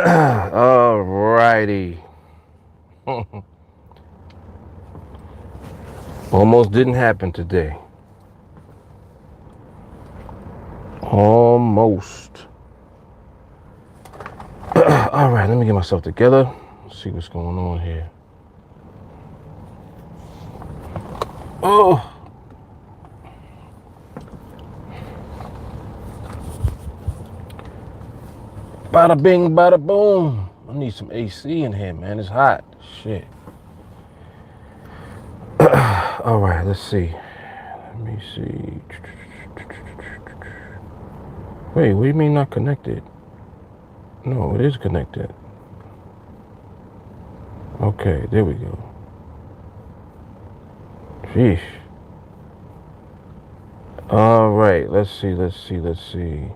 All righty. Almost didn't happen today. Almost. All right, let me get myself together. Let's see what's going on here. Oh. Bada bing, bada boom. I need some AC in here, man. It's hot. Shit. All right, let's see. Let me see. Wait, what do you mean not connected? No, it is connected. Okay, there we go. Sheesh. All right, let's see.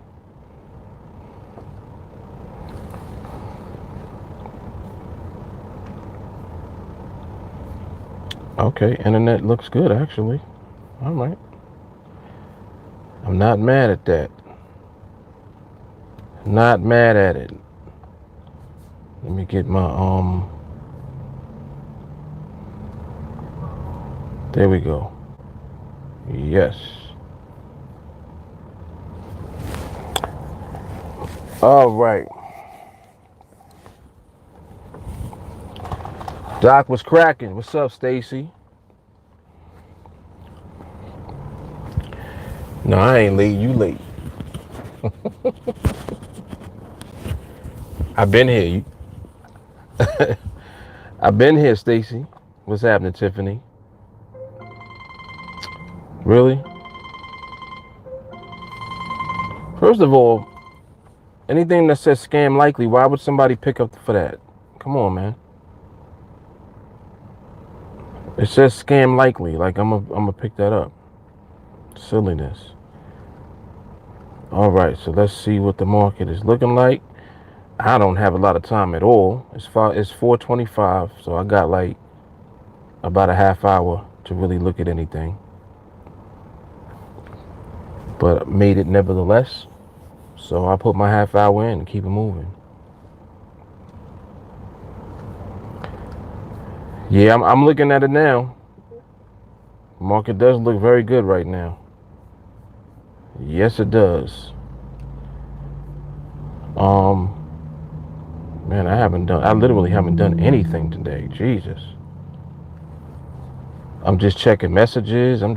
Okay, internet looks good, actually. All right. I'm not mad at that. Not mad at it. Let me get my, there we go. Yes. All right. Doc was cracking. What's up, Stacy? No, I ain't late. You late. I've been here. I've been here, Stacy. What's happening, Tiffany? Really? First of all, anything that says scam likely, why would somebody pick up for that? Come on, man. It says scam likely. Like I'm gonna pick that up. Silliness. All right, so let's see what the market is looking like. I don't have a lot of time at all. It's 4:25, so I got like about a half hour to really look at anything. But made it nevertheless. So I put my half hour in and keep it moving. Yeah, I'm looking at it now. Market does look very good right now. Yes, it does. Man, I literally haven't done anything today. Jesus. I'm just checking messages. I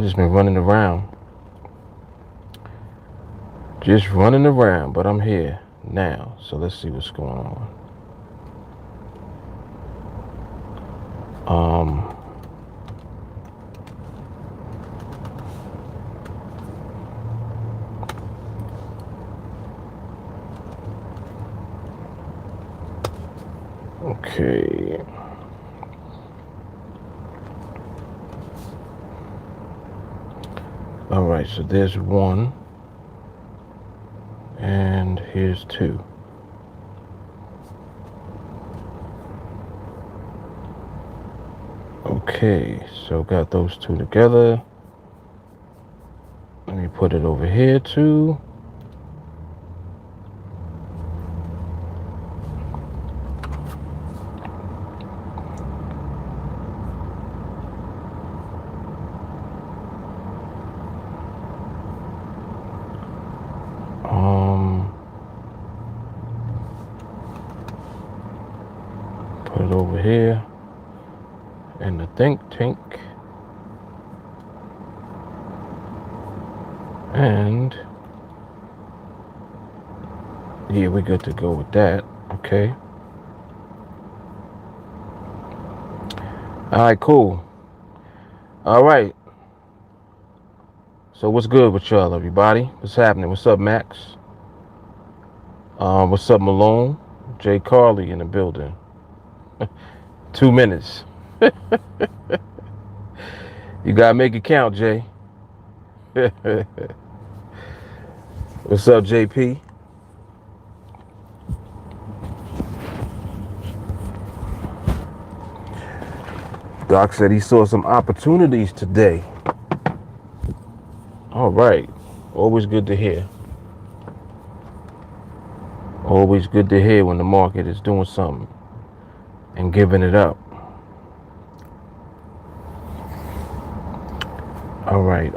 just been running around. Just running around, but I'm here now. So let's see what's going on. Okay. All right, so there's one. And here's two. Okay, so got those two together. Let me put it over here too. Put it over here in the think tank. And yeah, we're good to go with that. Okay. All right, cool. All right. So what's good with y'all, everybody? What's happening? What's up, Max? What's up, Malone? Jay Carly in the building. 2 minutes. You gotta make it count, Jay. What's up, JP? Doc said he saw some opportunities today. All right. Always good to hear. Always good to hear when the market is doing something and giving it up. All right.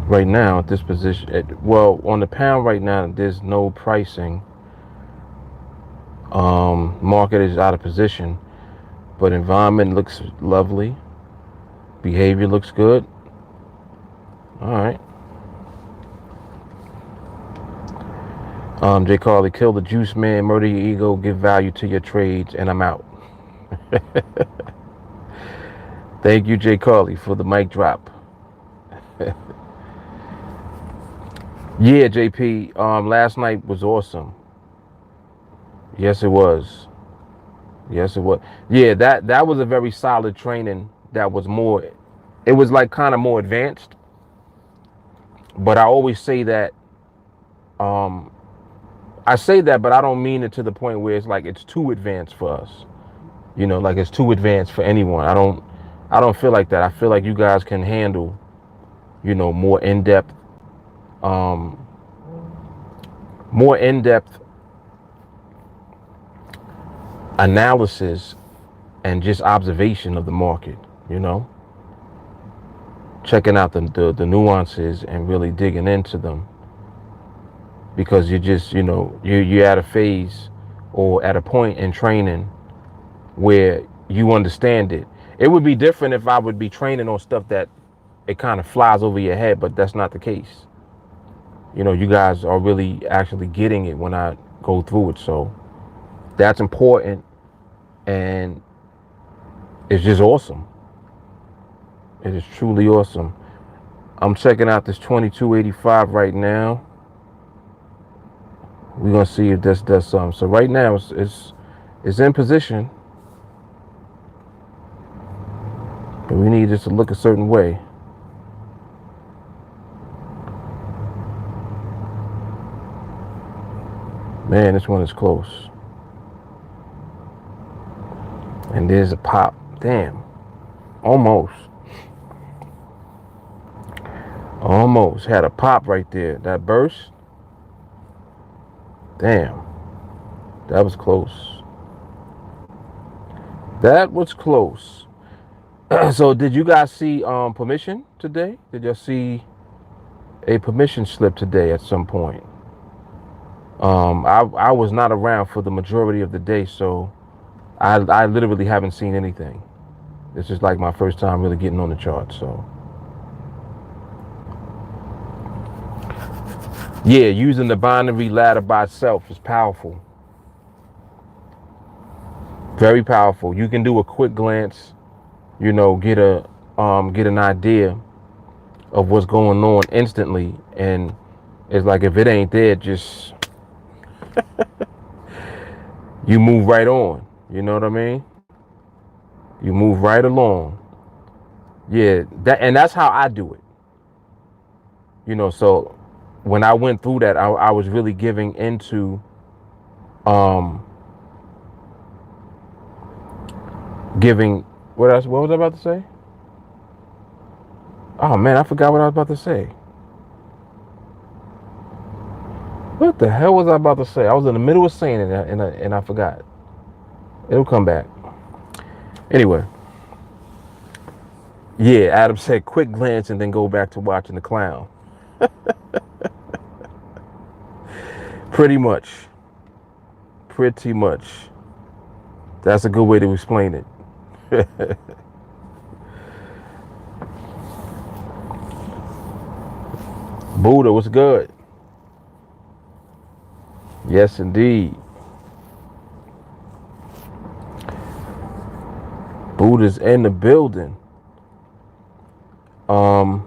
Right now at this position, well, on the pound right now, there's no pricing. Market is out of position, but environment looks lovely. Behavior looks good. All right. Jay Carly, kill the juice man, murder your ego, give value to your trades, and I'm out. Thank you, Jay Carly, for the mic drop. Yeah, JP. Last night was awesome. Yes, it was. Yes, it was. Yeah, that was a very solid training. That was more. It was like kind of more advanced. But I always say that. I say that, but I don't mean it to the point where it's like it's too advanced for us. You know, like it's too advanced for anyone. I don't feel like that. I feel like you guys can handle, more in-depth, more in-depth analysis and just observation of the market. Checking out the nuances and really digging into them, because you're just you're at a phase or at a point in training where you understand it. It would be different if I would be training on stuff that it kind of flies over your head, but that's not the case. You guys are really actually getting it when I go through it, so that's important, and it's just awesome. It is truly awesome. I'm checking out this 2285 right now. We're gonna see if this does something. So right now it's in position, but we need this to look a certain way. Man, this one is close. And there's a pop. Damn. Almost had a pop right there. That burst. Damn. That was close. That was close. So did you guys see permission today? Did y'all see a permission slip today at some point? I was not around for the majority of the day, so I literally haven't seen anything. This is like my first time really getting on the chart, so. Yeah, using the binary ladder by itself is powerful. Very powerful. You can do a quick glance, get an idea of what's going on instantly, and it's like if it ain't there, just you move right on. You know what I mean? You move right along. Yeah, that's how I do it. So when I went through that, I was really giving into giving what else? What was I about to say? Oh man, I forgot what I was about to say. What the hell was I about to say? I was in the middle of saying it and I forgot. It'll come back. Anyway. Yeah, Adam said quick glance and then go back to watching the clown. Pretty much. That's a good way to explain it. Buddha, what's good? Yes, indeed. Buddha's in the building. Oh,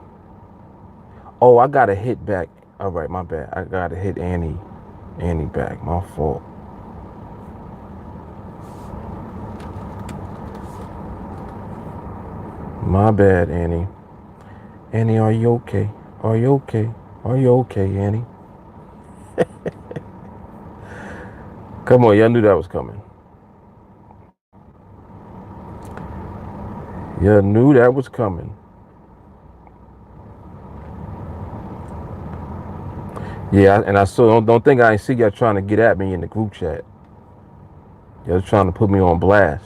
I got to hit back. All right, my bad. I got to hit Annie back. My fault. My bad, Annie. Annie, are you okay? Are you okay? Are you okay, Annie? Come on, y'all knew that was coming. You knew that was coming. Yeah, and I saw. Don't think I ain't see y'all trying to get at me in the group chat. Y'all trying to put me on blast.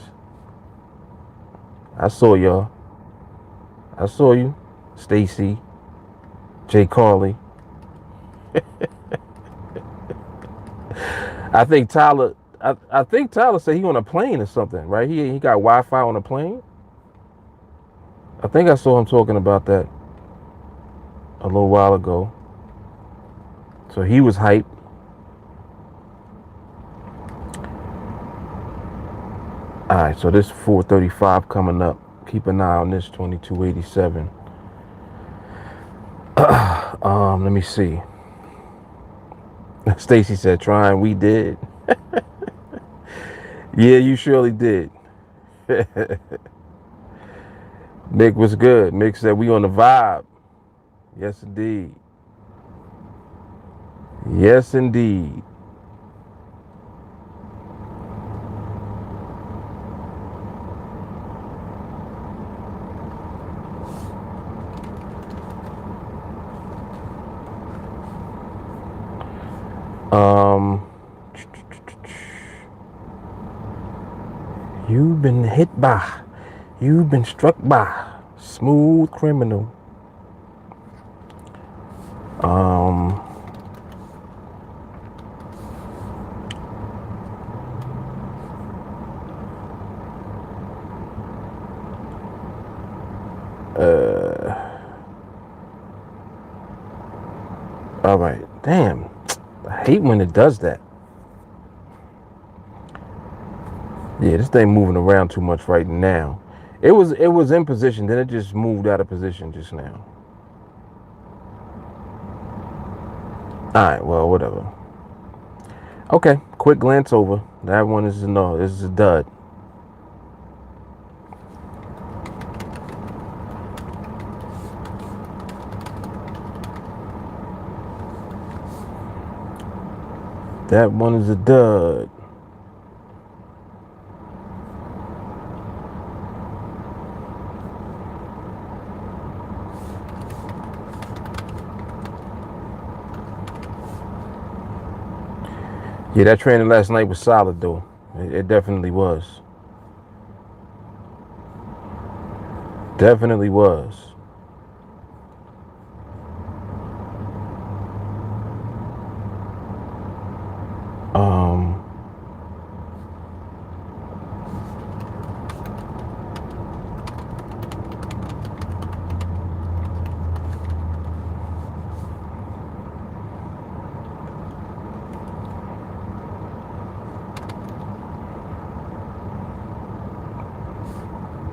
I saw y'all. I saw you, Stacy, Jay Carly. I think Tyler. I think Tyler said he on a plane or something, right? He got Wi-Fi on a plane. I think I saw him talking about that a little while ago. So he was hyped. All right, so this 435 coming up. Keep an eye on this 2287. Let me see. Stacy said, "Trying, we did." Yeah, you surely did. Nick was good. Nick said we on the vibe. Yes, indeed. Yes, indeed. You've been hit by. You've been struck by. Smooth criminal. All right. Damn. I hate when it does that. Yeah, this thing moving around too much right now. It was in position, then it just moved out of position just now. Alright, well, whatever. Okay, quick glance over. That one is no, this is a dud. That one is a dud. Yeah, that training last night was solid though. It definitely was. Definitely was.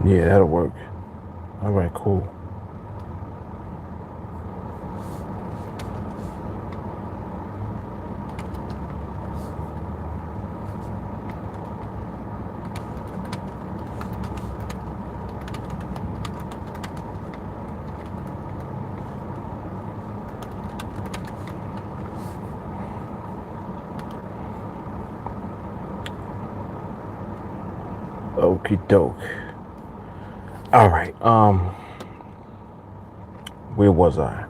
Yeah, that'll work. All right, cool. Okie doke. All right. Where was I?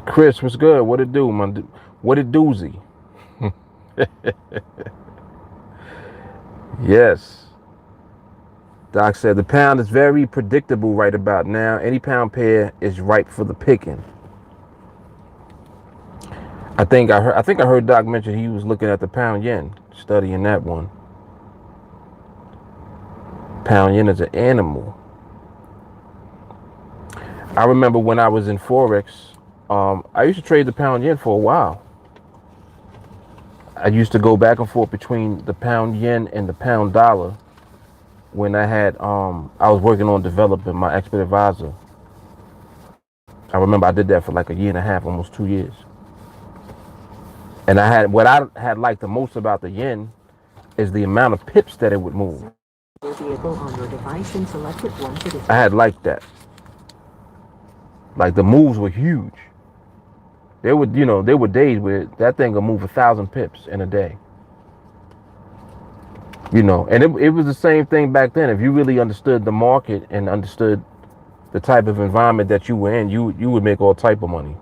Chris, what's good? What it do, man? What it doozy? Yes. Doc said the pound is very predictable right about now. Any pound pair is ripe for the picking. I think I heard Doc mention he was looking at the pound yen, studying that one. Pound yen is an animal. I remember when I was in Forex, I used to trade the pound yen for a while. I used to go back and forth between the pound yen and the pound dollar when I was working on developing my expert advisor. I remember I did that for like a year and a half, almost 2 years. And what I had liked the most about the yen is the amount of pips that it would move. I had liked that. Like the moves were huge. There were days where that thing would move 1,000 pips in a day. And it was the same thing back then. If you really understood the market and understood the type of environment that you were in, you would make all type of money.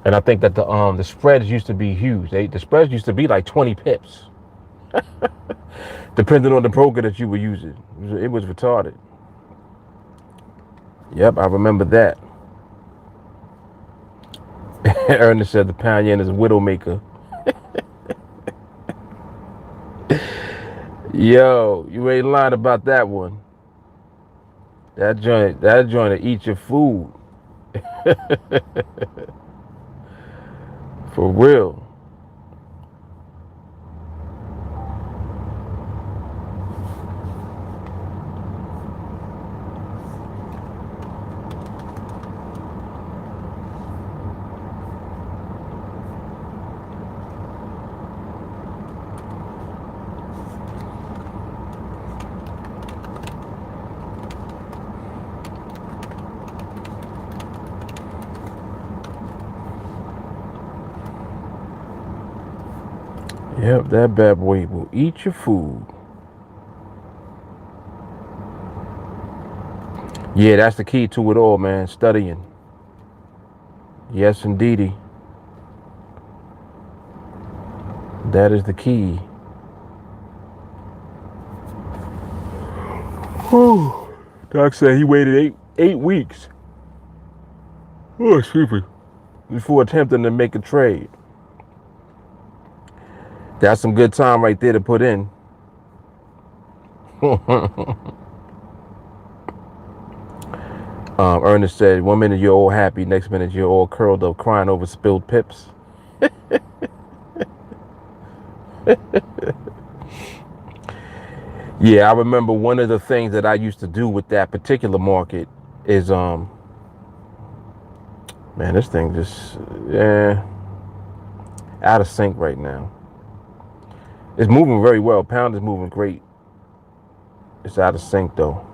And I think that the spreads used to be huge. The spreads used to be like 20 pips, depending on the broker that you were using. It was retarded. Yep, I remember that. Ernest said the pound yen is a widowmaker. Yo, you ain't lying about that one. That joint to eat your food. For real. Yep, that bad boy will eat your food. Yeah, that's the key to it all, man. Studying. Yes, indeedy. That is the key. Whew. Doc said he waited eight weeks. Oh, excuse me. Before attempting to make a trade. That's some good time right there to put in. Ernest said, 1 minute you're all happy, next minute you're all curled up crying over spilled pips. Yeah, I remember one of the things that I used to do with that particular market is, man, this thing just, out of sync right now. It's moving very well. Pound is moving great. It's out of sync though.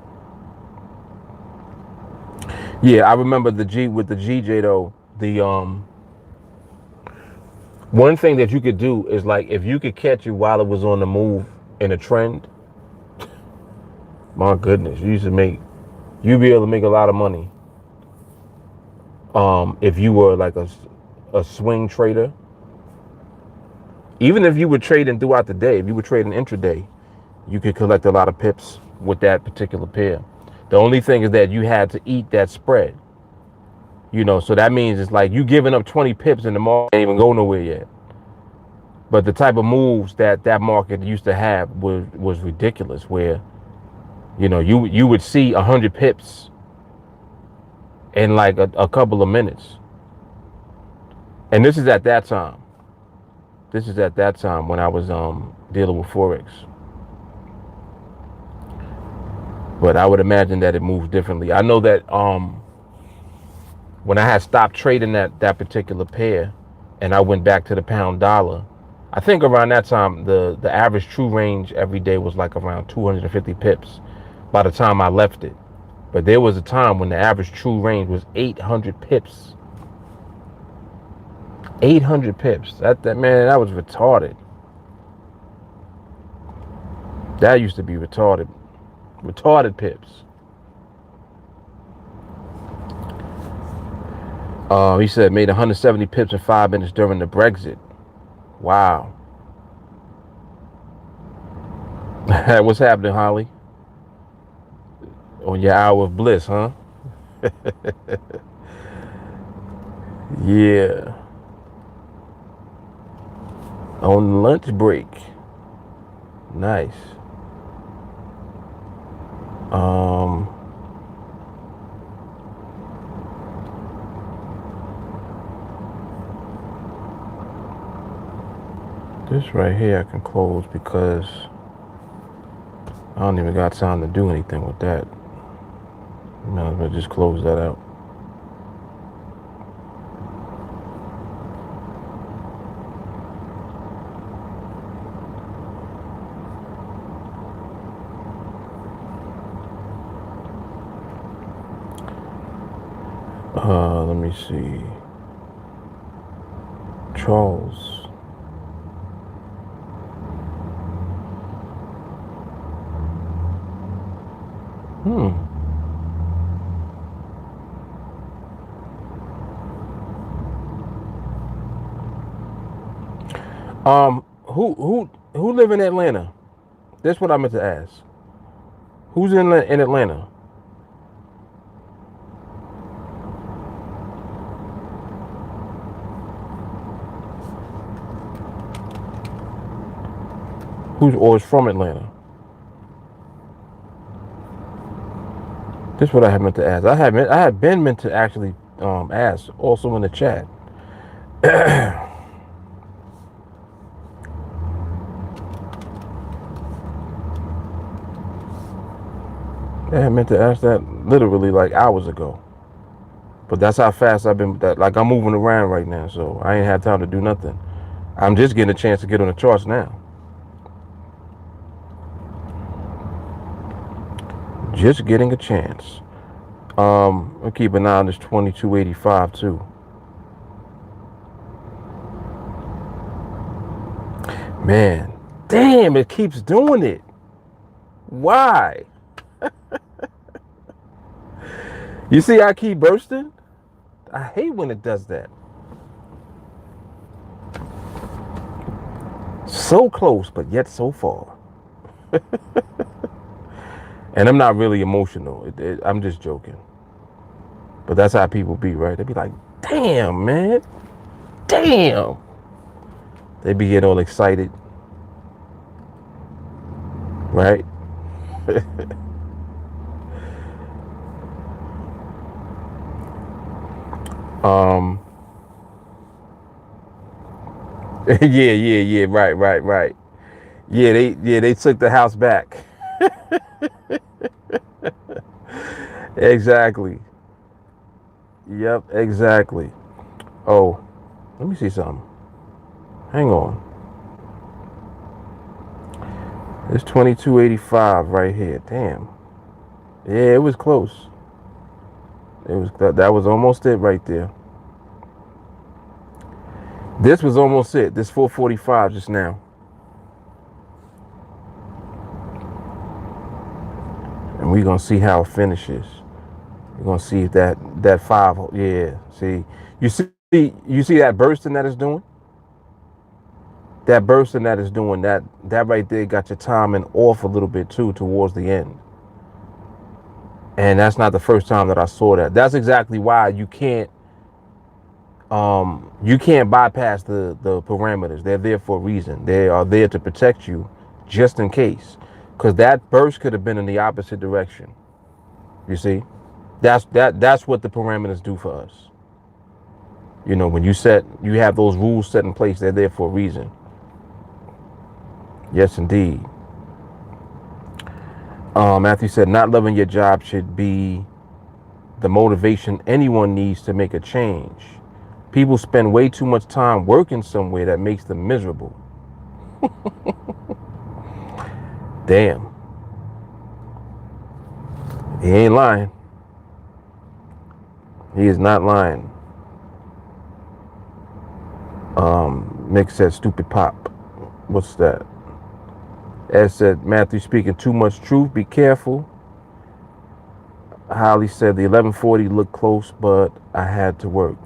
Yeah, I remember with the GJ though, the one thing that you could do is, like, if you could catch it while it was on the move in a trend, my goodness, you'd be able to make a lot of money. If you were like a swing trader, even if you were trading throughout the day, if you were trading intraday, you could collect a lot of pips with that particular pair. The only thing is that you had to eat that spread. So that means it's like you giving up 20 pips and the market ain't even go nowhere yet. But the type of moves that market used to have was ridiculous, where you would see 100 pips in like a couple of minutes. And this is at that time. This is at that time when I was dealing with Forex. But I would imagine that it moves differently. I know that when I had stopped trading that particular pair and I went back to the pound dollar, I think around that time the average true range every day was like around 250 pips by the time I left it. But there was a time when the average true range was 800 pips. 800 pips. That man, that was retarded. That used to be retarded. Retarded pips. He said made 170 pips in 5 minutes during the Brexit. Wow. What's happening, Holly? On your hour of bliss, huh? Yeah. On lunch break. Nice. This right here I can close because I don't even got time to do anything with that. Might as well just close that out. Let me see. Charles. Hmm. Who live in Atlanta? That's what I meant to ask. Who's in Atlanta? Who's or is from Atlanta? That's what I had meant to ask. I had been meant to actually ask also in the chat. I had meant to ask that literally like hours ago. But that's how fast I've been. Like I'm moving around right now, so I ain't had time to do nothing. I'm just getting a chance to get on the charts now. Just getting a chance. I'll keep an eye on this 2285 too. Man, damn, it keeps doing it. Why? You see, I keep bursting. I hate when it does that. So close, but yet so far. And I'm not really emotional. I'm just joking. But that's how people be, right? They be like, damn, man. Damn. They be getting all excited. Right? um yeah, right. They took the house back. Exactly. Yep, exactly. Oh, let me see something. Hang on. It's 2285 right here. Damn. Yeah, it was close. That was almost it right there. This was almost it. This 445 just now. And we're gonna see how it finishes. We're gonna see if that five, yeah. You see that bursting that it's doing? That bursting that is doing that right there got your timing off a little bit too towards the end. And that's not the first time that I saw that. That's exactly why you can't bypass the parameters. They're there for a reason. They are there to protect you just in case. Because that burst could have been in the opposite direction. You see? That's what the parameters do for us. You know, when you have those rules set in place, they're there for a reason. Yes, indeed. Matthew said, not loving your job should be the motivation anyone needs to make a change. People spend way too much time working somewhere that makes them miserable. Damn. He ain't lying. He is not lying. Nick said, stupid pop. What's that? Ed said, Matthew speaking too much truth. Be careful. Holly said, the 1140 looked close, but I had to work.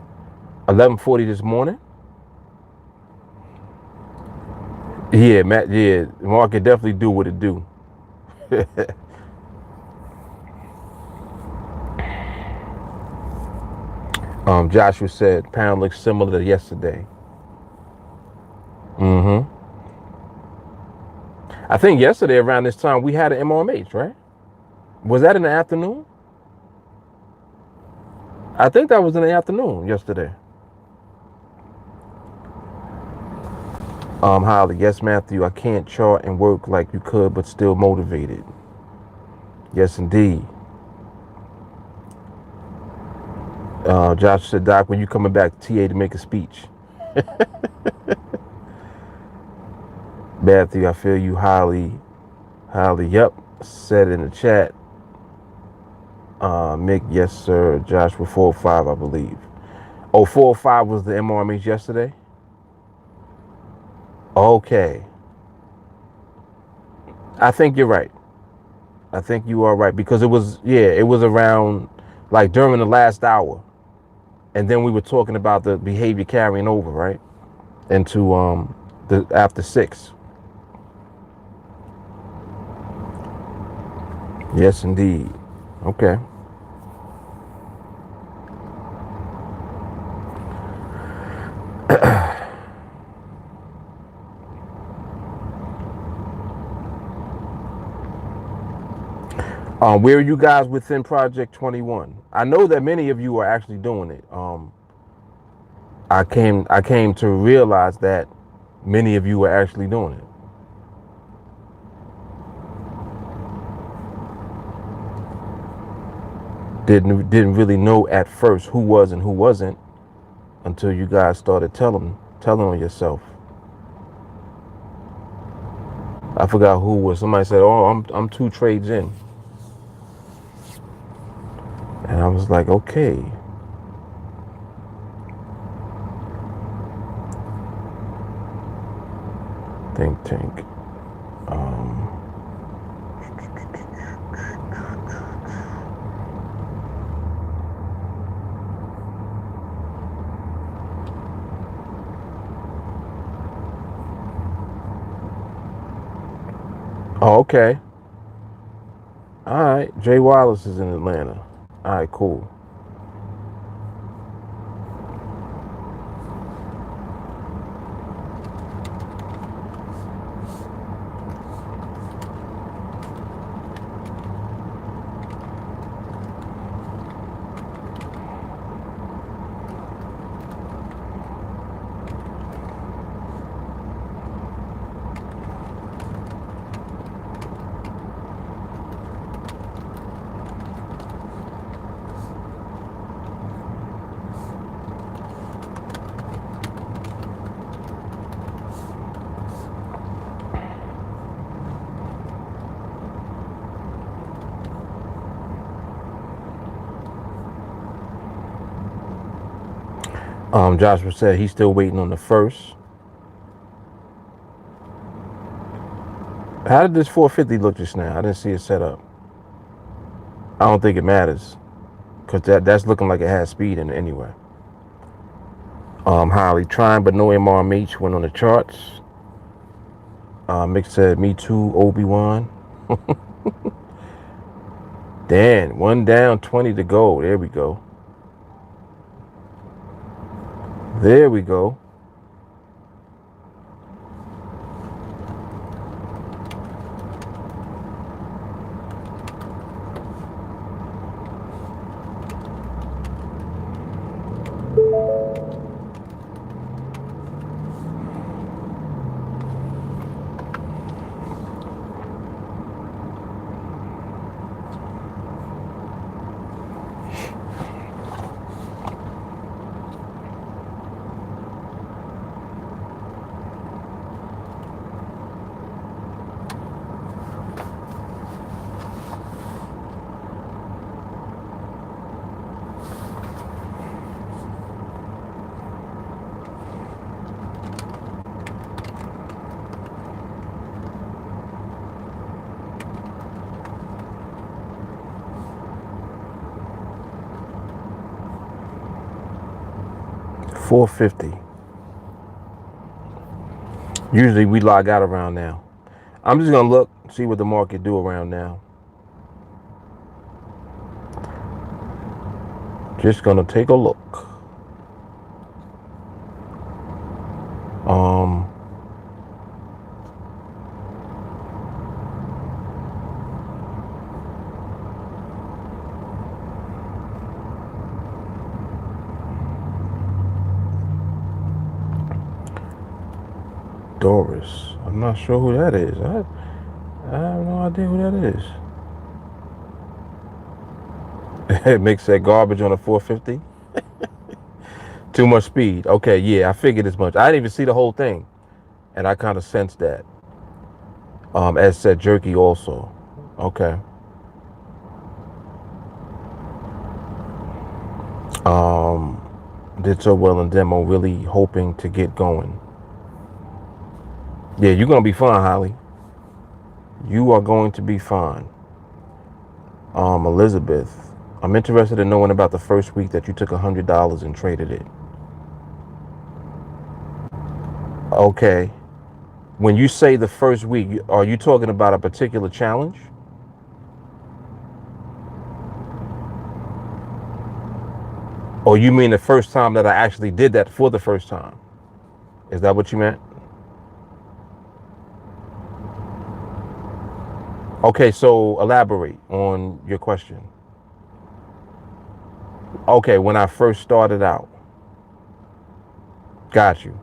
1140 this morning? Yeah, Matt, yeah. The market definitely do what it do. Joshua said, pound looks similar to yesterday. Mm-hmm. I think yesterday around this time we had an MRMH, right? Was that in the afternoon? I think that was in the afternoon yesterday. Holly, yes, Matthew, I can't chart and work like you could, but still motivated. Yes, indeed. Josh said, Doc, when you coming back to TA to make a speech? Matthew, I feel you, Holly. Holly, yep. Said in the chat. Mick, yes, sir. Joshua, 405, I believe. Oh, 405 was the MRMH yesterday? Okay. I think you're right. I think you are right because it was around like during the last hour, and then we were talking about the behavior carrying over right into the after 6. Yes, indeed. Okay. Where are you guys within Project 21? I know that many of you are actually doing it. I came to realize that many of you are actually doing it. Didn't really know at first who was and who wasn't until you guys started telling on yourself. I forgot who was. Somebody said, "Oh, I'm 2 trades in," and I was like, "Okay." Think tank. Um, oh, okay. All right. Jay Wallace is in Atlanta. All right, cool. Joshua said he's still waiting on the first. How did this 450 look just now? I didn't see it set up. I don't think it matters because that's looking like it has speed in it anyway. Highly trying, but no MRMH went on the charts. Mick said, "Me too, Obi-Wan." Dan, 1 down, 20 to go. There we go. There we go. $4.50. Usually we log out around now. I'm just gonna look, see what the market do around now. Just gonna take a look. Doris. I'm not sure who that is. I have no idea who that is. It makes that garbage on a 450. Too much speed. Okay, yeah, I figured as much. I didn't even see the whole thing, and I kind of sensed that. As said, jerky also. Okay. Did so well in demo. Really hoping to get going. Yeah, you're gonna be fine, Holly. You are going to be fine. Elizabeth, I'm interested in knowing about the first week that you took $100 and traded it. Okay. When you say the first week, are you talking about a particular challenge? Or you mean the first time that I actually did that for the first time? Is that what you meant? Okay, so elaborate on your question. Okay, when I first started out. Got you.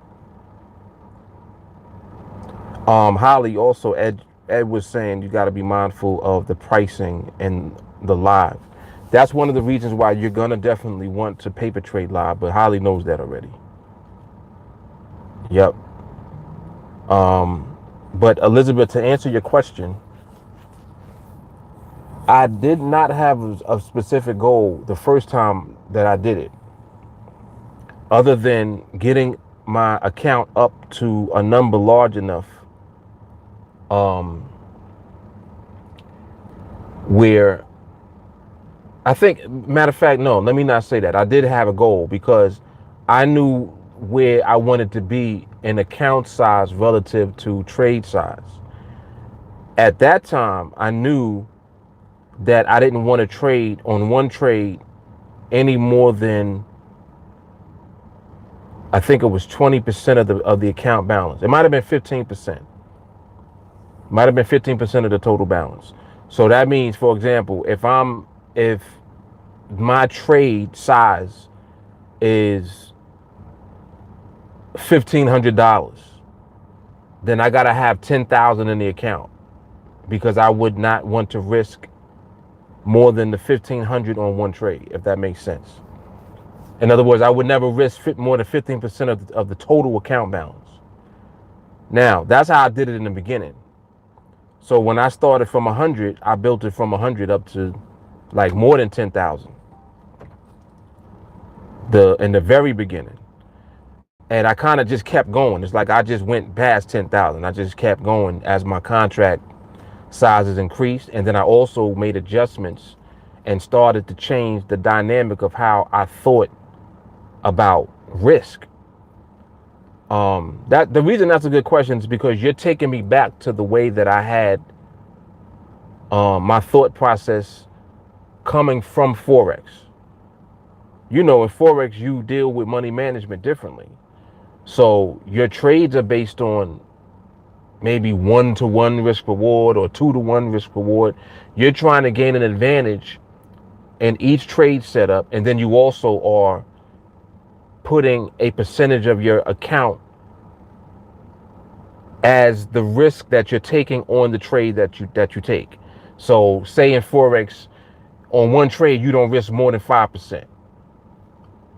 Holly, also Ed was saying you got to be mindful of the pricing and the live. That's one of the reasons why you're gonna definitely want to paper trade live, but Holly knows that already. Yep. But Elizabeth, to answer your question, I did not have a specific goal the first time that I did it, other than getting my account up to a number large enough where I think, matter of fact, no, let me not say that. I did have a goal because I knew where I wanted to be in account size relative to trade size. At that time, I knew that I didn't want to trade on one trade any more than, I think it was 20% of the account balance. It might have been 15%. Might have been 15% of the total balance. So that means, for example, if my trade size is $1,500, then I gotta have 10,000 in the account because I would not want to risk more than the 1,500 on one trade, if that makes sense. In other words, I would never risk more than 15% of the total account balance. Now, that's how I did it in the beginning. So when I started from 100, I built it from 100 up to like more than 10,000 in the very beginning. And I kind of just kept going. It's like I just went past 10,000. I just kept going as my contract sizes increased. And then I also made adjustments and started to change the dynamic of how I thought about risk. That the reason that's a good question is because you're taking me back to the way that I had my thought process coming from Forex. You know, in Forex, you deal with money management differently. So your trades are based on maybe 1-to-1 risk reward or 2-to-1 risk reward. You're trying to gain an advantage in each trade setup, and then you also are putting a percentage of your account as the risk that you're taking on the trade that you take. So say in Forex, on one trade you don't risk more than 5%.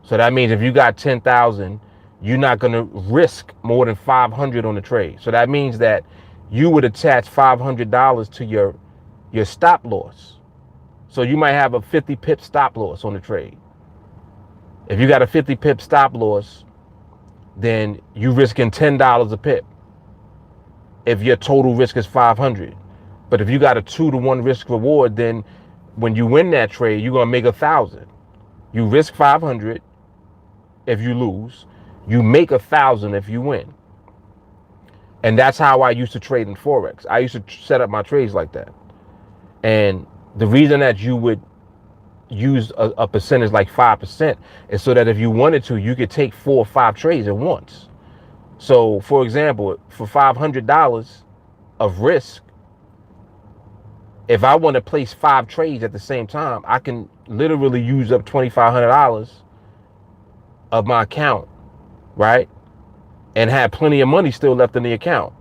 So that means if you got 10,000, you're not going to risk more than 500 on the trade. So that means that you would attach $500 to your stop loss. So you might have a 50 pip stop loss on the trade. If you got a 50 pip stop loss, then you risking $10 a pip if your total risk is 500. But if you got a 2-to-1 risk reward, then when you win that trade, you're going to make 1,000. You risk 500 if you lose, you make 1,000 if you win. And that's how I used to trade in Forex. I used to set up my trades like that. And the reason that you would use a percentage like 5% is so that if you wanted to, you could take 4 or 5 trades at once. So for example, for $500 of risk, if I want to place 5 trades at the same time, I can literally use up $2,500 of my account, right? And have plenty of money still left in the account.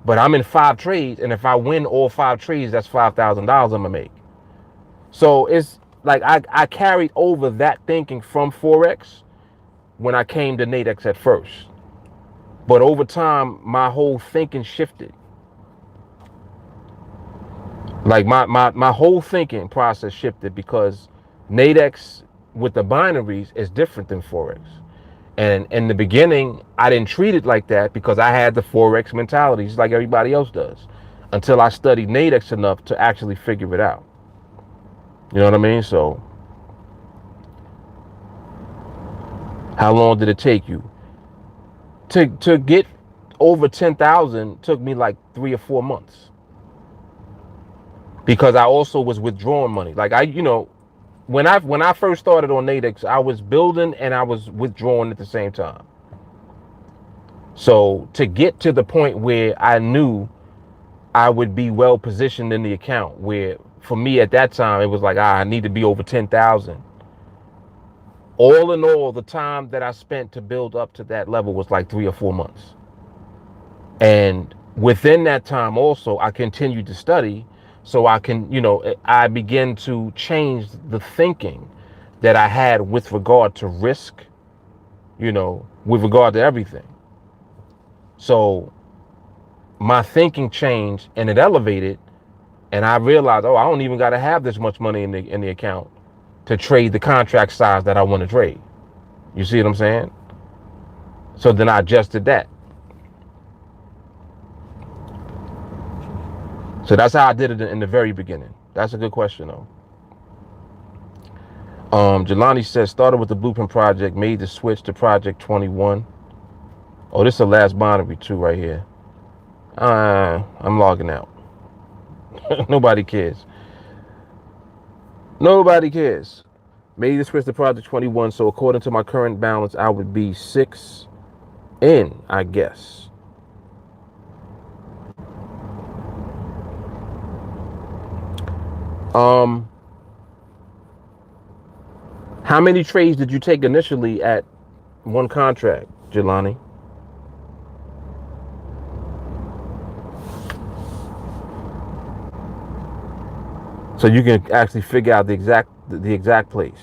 But I'm in 5 trades, and if I win all 5 trades, that's $5,000 I'm gonna make. So it's like I carried over that thinking from Forex when I came to NADEX at first. But over time, my whole thinking shifted. Like my whole thinking process shifted because NADEX with the binaries is different than Forex. And in the beginning, I didn't treat it like that because I had the Forex mentality, just like everybody else does, until I studied NADEX enough to actually figure it out. You know what I mean? So how long did it take you to get over 10,000? Took me like 3 or 4 months, because I also was withdrawing money. Like when I first started on NADEX, I was building and I was withdrawing at the same time. So to get to the point where I knew I would be well positioned in the account, where for me at that time it was like, I need to be over 10,000. All in all, the time that I spent to build up to that level was like 3 or 4 months. And within that time also, I continued to study, so I began to change the thinking that I had with regard to risk, with regard to everything. So my thinking changed and it elevated, and I realized, I don't even got to have this much money in the account to trade the contract size that I want to trade. You see what I'm saying? So then I adjusted that. So that's how I did it in the very beginning. That's a good question though. Jelani says, started with the Blueprint project, made the switch to project 21. Oh, this is the last binary too right here. I'm logging out. Nobody cares. Nobody cares. Made the switch to project 21. So according to my current balance, I would be 6 in, I guess. How many trades did you take initially at one contract, Jelani? So you can actually figure out the exact place.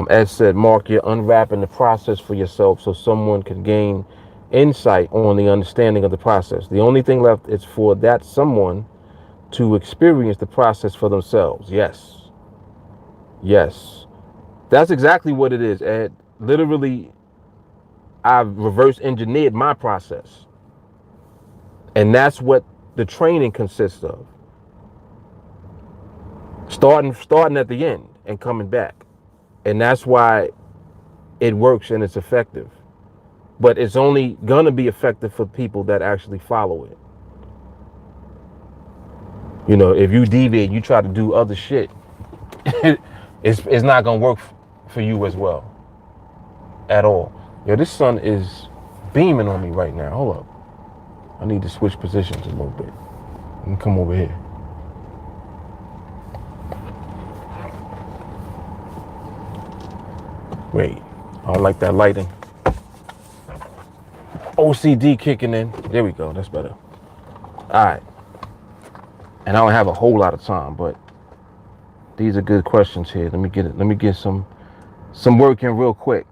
Ed said, Mark, you're unwrapping the process for yourself so someone can gain insight on the understanding of the process. The only thing left is for that someone to experience the process for themselves. Yes. Yes. That's exactly what it is, Ed. Literally, I've reverse engineered my process. And that's what the training consists of. Starting at the end and coming back. And that's why it works and it's effective. But it's only going to be effective for people that actually follow it. If you deviate, you try to do other shit, it's not going to work for you as well. At all. This sun is beaming on me right now. Hold up. I need to switch positions a little bit. Let me come over here. Wait. I don't like that lighting. OCD kicking in. There we go. That's better. All right. And I don't have a whole lot of time, but these are good questions here. Let me get some work in real quick.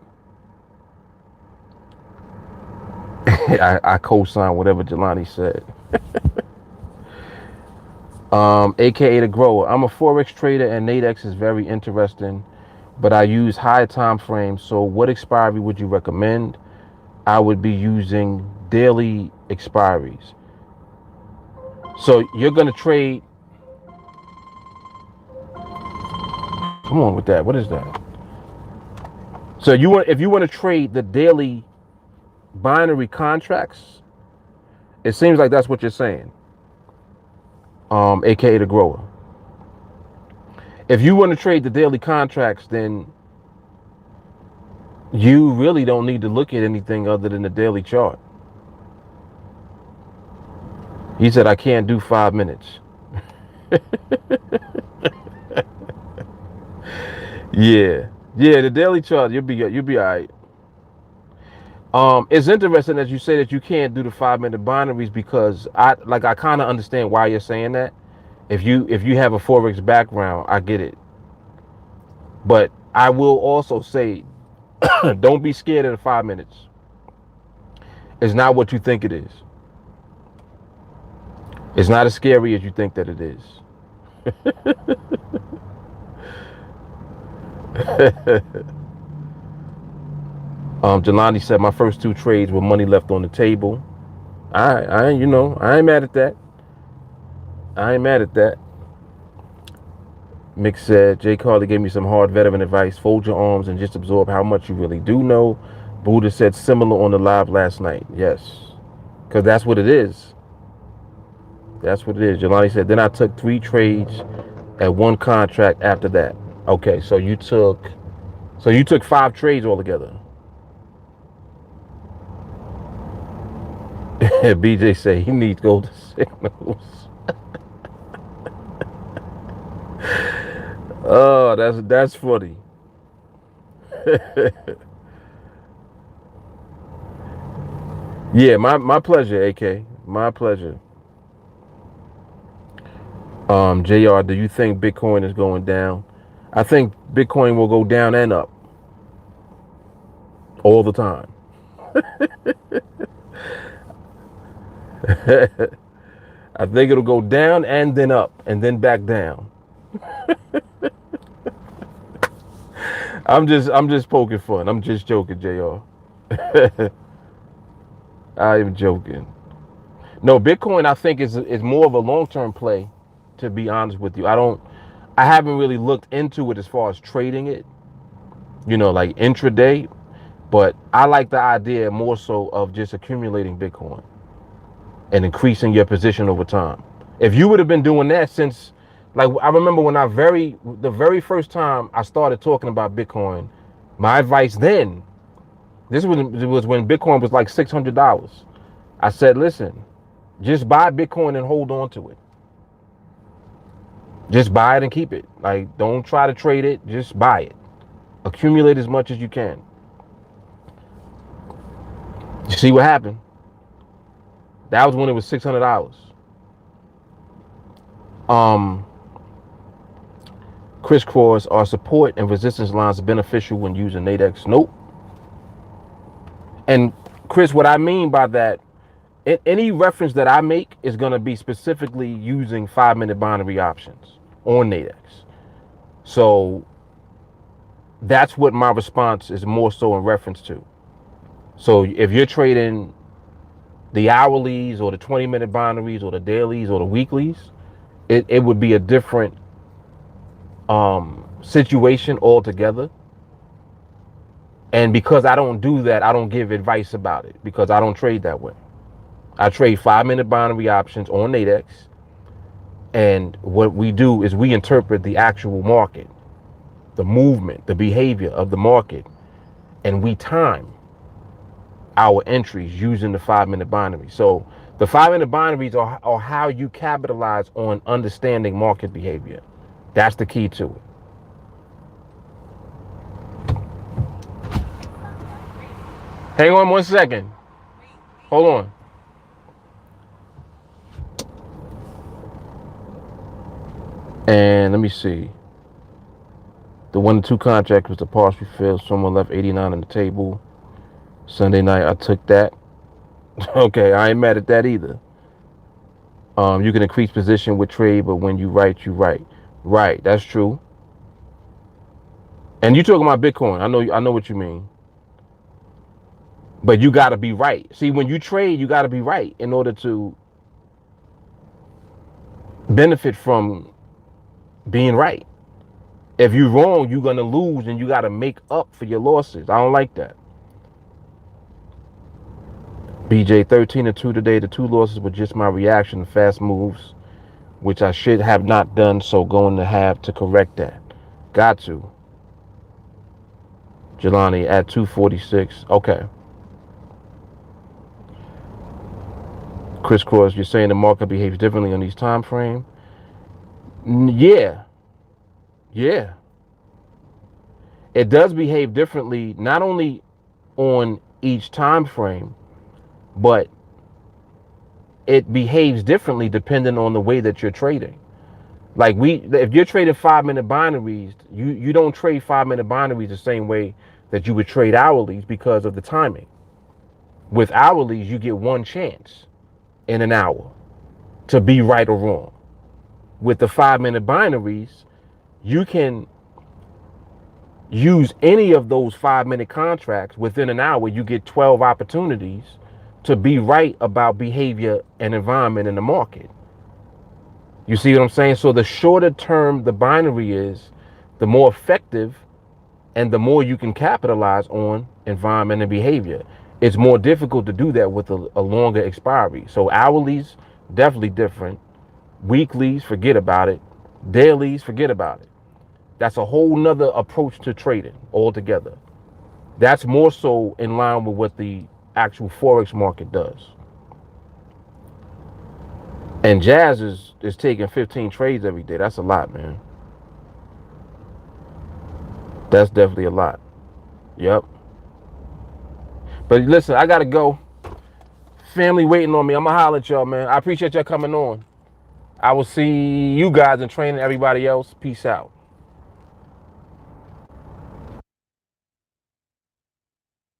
I co-sign whatever Jelani said. AKA the grower. I'm a Forex trader and NADEX is very interesting, but I use high time frames. So what expiry would you recommend? I would be using daily expiries. So you're gonna trade. Come on with that. What is that? So if you want to trade the daily binary contracts, it seems like that's what you're saying. AKA the grower. If you want to trade the daily contracts, then you really don't need to look at anything other than the daily chart. He said, I can't do 5 minutes. Yeah, the daily chart, you'll be all right. It's interesting that you say that you can't do the 5-minute binaries, because I kind of understand why you're saying that. If you have a Forex background, I get it. But I will also say, don't be scared of the 5 minutes. It's not what you think it is. It's not as scary as you think that it is. Jelani said, my first 2 trades were money left on the table. I you know, I ain't mad at that. I ain't mad at that. Mick said, Jay Carly gave me some hard veteran advice. Fold your arms and just absorb how much you really do know. Buddha said similar on the live last night. Yes. Because that's what it is. That's what it is. Jelani said, then I took 3 trades at one contract after that. Okay, so you took 5 trades altogether. BJ said he needs golden signals. Oh, that's funny. Yeah, my pleasure, AK. My pleasure. JR, do you think Bitcoin is going down? I think Bitcoin will go down and up all the time. I think it'll go down and then up and then back down. I'm just poking fun. I'm just joking, JR. I am joking. No, Bitcoin I think is more of a long-term play, to be honest with you. I haven't really looked into it as far as trading it, like intraday, but I like the idea more so of just accumulating Bitcoin and increasing your position over time. If you would have been doing that since, like, I remember when the very first time I started talking about Bitcoin, my advice then, this was when Bitcoin was like $600. I said, listen, just buy Bitcoin and hold on to it. Just buy it and keep it. Like, don't try to trade it. Just buy it. Accumulate as much as you can. You see what happened? That was when it was $600. Crisscross, are support and resistance lines beneficial when using NADEX? Nope. And Chris, what I mean by that, any reference that I make is going to be specifically using 5-minute binary options on NADEX. So that's what my response is more so in reference to. So if you're trading the hourlies or the 20-minute binaries or the dailies or the weeklies, it would be a different situation altogether. And because I don't do that, I don't give advice about it because I don't trade that way. I trade 5-minute binary options on NADEX. And what we do is we interpret the actual market, the movement, the behavior of the market, and we time our entries using the 5-minute binary. So the 5-minute binaries are how you capitalize on understanding market behavior. That's the key to it. Hang on 1 second. Hold on. And let me see. The 1 to 2 contract was the partial fill. Someone left 89 on the table. Sunday night, I took that. Okay, I ain't mad at that either. You can increase position with trade, but when you write, you write. Right, that's true. And you talking about Bitcoin. I know what you mean. But you got to be right. See, when you trade, you got to be right in order to benefit from being right. If you're wrong, you're going to lose and you got to make up for your losses. I don't like that. BJ 13-2 today. The 2 losses were just my reaction to fast moves, which I should have not done, so going to have to correct that. Got to. Jelani at 246. Okay. Crisscross, you're saying the market behaves differently on these time frame? Yeah. Yeah. It does behave differently, not only on each time frame, but it behaves differently depending on the way that you're trading. Like if you're trading 5-minute binaries, you don't trade 5-minute binaries the same way that you would trade hourlies because of the timing. With hourlies, you get one chance in an hour to be right or wrong. With the 5-minute binaries, you can use any of those 5-minute contracts within an hour. You get 12 opportunities to be right about behavior and environment in the market. You see what I'm saying? So the shorter term the binary is, the more effective and the more you can capitalize on environment and behavior. It's more difficult to do that with a longer expiry. So hourlies, definitely different. Weeklies, forget about it. Dailies, forget about it. That's a whole nother approach to trading altogether. That's more so in line with what the actual Forex market does. And Jazz is taking 15 trades every day. That's a lot, man. That's definitely a lot. Yep. But listen, I gotta go. Family waiting on me. I'm gonna holler at y'all, man. I appreciate y'all coming on. I will see you guys in training, everybody else. Peace out.